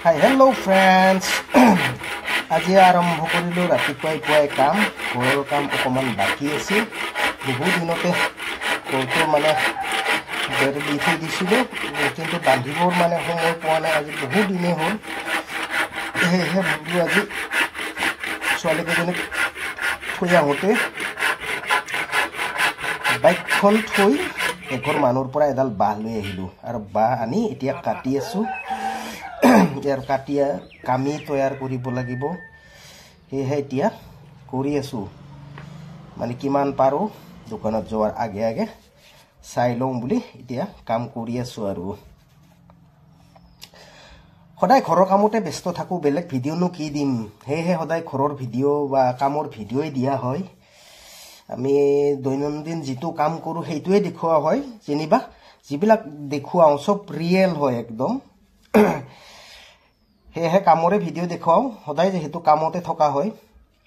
Hi, hello friends. আজি আৰম্ভ কৰিলো ৰাতিপুৱাই পুৱাই কাম ঘৰৰ কাম অকমান বাকি আছে বহুত দিনতে ঘৰটো মানে বেৰ দি থৈ দিছিলো কিন্তু বান্ধিবৰ মানে সময় পোৱা নাই আজি বহুত দিনে হ'ল সেয়েহে ভাবিলো আজি ছোৱালীকেইজনীক থৈ আহোঁতে বাইকখন থৈ এঘৰ মানুহৰ পৰা এডাল বাঁহ লৈ আহিলো আৰু বাঁহ আনি এতিয়া কাটি আছো ইয়াৰ কাটিয়া কামি তৈয়াৰ কৰিব লাগিব সেয়েহে এতিয়া কৰি আছো মানে কিমান পাৰো দোকানত যোৱাৰ আগে আগে চাই লওঁ বুলি এতিয়া কাম কৰি আছো আৰু সদায় ঘৰৰ কামতে ব্যস্ত থাকো বেলেগ ভিডিঅ'নো কি দিম সেয়েহে সদায় ঘৰৰ ভিডিঅ' বা কামৰ ভিডিঅ'ই দিয়া হয় আমি দৈনন্দিন যেটো কাম কৰো সেইটোৱে দেখুৱা হয় যেনিবা যিবিলাক দেখুৱাও সব ৰিয়েল হয় একদম সেয়েহে কামৰে ভিডিঅ' দেখুৱাও সদায় যেহেতু কামতে থকা হয়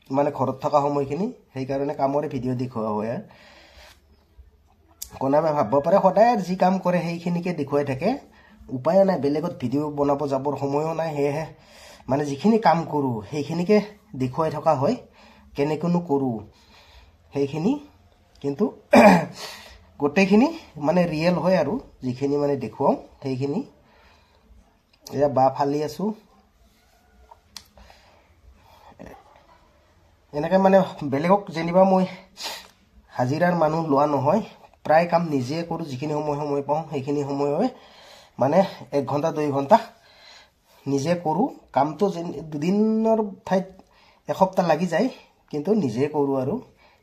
মানে ঘৰত থকা সময়খিনি সেই কাৰণে কামৰে ভিডিঅ' দেখুৱা হয় কোনাবে ভাবব পাৰে সদায় যি কাম কৰে সেইখিনিকে দেখুৱাই থাকে উপায় নাই বেলেগত ভিডিঅ' বনাব যাবৰ সময়ও নাই সেয়েহে মানে যিখিনি কাম কৰো সেইখিনিকে দেখুৱাই থকা হয় কেনেকনো কৰো সেইখিনি কিন্তু গোটেইখিনি মানে ৰিয়েল হয় আৰু যিখিনি মানে দেখুৱাও সেইখিনি এয়া বা ফালি আছো এনেকে মানে বেলেগক যেনিবা মই হাজিৰাৰ মানুহ লোৱা নহয় প্ৰায় কাম নিজে কৰো যিখিনি সময় পাওঁ সেইখিনি সময় হয় মানে 1 ঘন্টা 2 ঘন্টা নিজে কৰো কামটো দুদিনৰ ঠাইত এসপ্তাহ লাগি যায় কিন্তু নিজে কৰো আৰু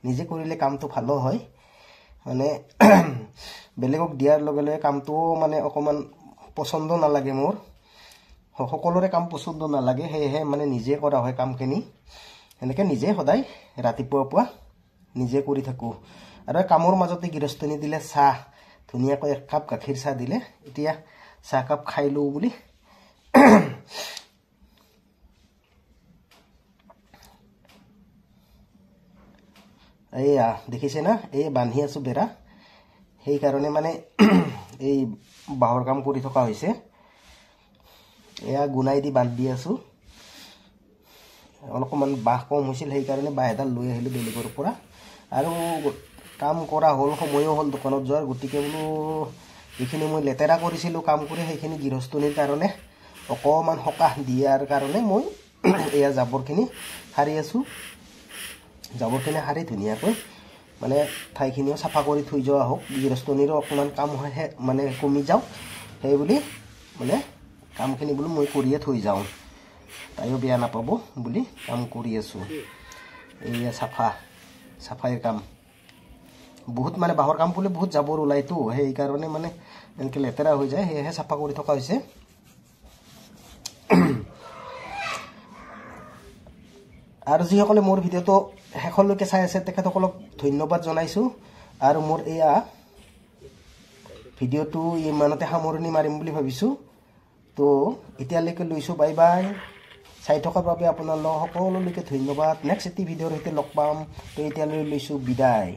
নিজে কৰিলে কামটো ভালো হয় মানে বেলেগক দিয়াৰ লগে লগে কামটো মানে অকমান পছন্দ নালাগে মোৰ সকলোৰে কাম পছন্দ নালাগে হেহে মানে নিজে কৰা হয় কামখিনি এনেকে নিজে সদায় ৰাতিপুৱা পুৱা নিজে কৰি থাকো আৰু কামৰ মাজতে গিৰস্তনি দিলে চাহ ধুনিয়াকৈ এক কাপ গাখীৰ চাহ দিলে এতিয়া চাহ কাপ খাই লও বুলি এইয়া দেখিছে না এই বান্ধি আছো বেৰা সেই কাৰণে মানে এই বাহৰ কাম কৰি থকা হৈছে এয়া গুনাই দি বান্ধি আছো অলপমান বাহ কম হৈছিল সেই কাৰণে বাহ এডাল লৈ আহিলো বেলেগৰ পৰা আৰু কাম কৰা হল সময়ও হল দোকানত যোৱাৰ গতিকে বোলো এইখিনি মই লেতেৰা কৰিছিলো কাম কৰি সেইখিনি গিৰস্তনিৰ কাৰণে অকমান হকাহ দিয়াৰ কাৰণে মই এয়া জাবৰখিনি হাৰি আছো জাবৰখিনি হাৰি ধুনিয়াকৈ মানে ঠাইখিনিও সাফা কৰি থৈ যোৱা হোক গিৰস্তনিৰো অকমান কাম হয় মানে কমি যাও সেই বুলি মানে কামখিনি বোলো মই কৰিয়ে থৈ যাও তাইও বেয়া নাপাব বুলি কাম কৰি আছো এয়া সাফাইৰ কাম বহুত মানে বাহৰ কাম কৰিলে বহুত জাবৰ ওলাইতো সেই কাৰণে মানে এনেকে লেতেৰা হৈ যায় হেহে সাফা কৰি থকা হৈছে আৰু যিসকলে মোৰ ভিডিঅটো হেখলৈকে চাই আছে তেখেতসকলক ধন্যবাদ জনাইছো আৰু মোৰ এয়া ভিডিঅটো ইমানতে সামৰণি মাৰিম বুলি ভাবিছো তো এতিয়ালৈকে লৈছো বাই বাই চাই থকাৰ বাবে আপোনালোক সকলোলৈকে ধন্যবাদ নেক্সট এটি ভিডিঅৰ সৈতে লগ পাম তো এতিয়ালৈ লৈছো বিদায়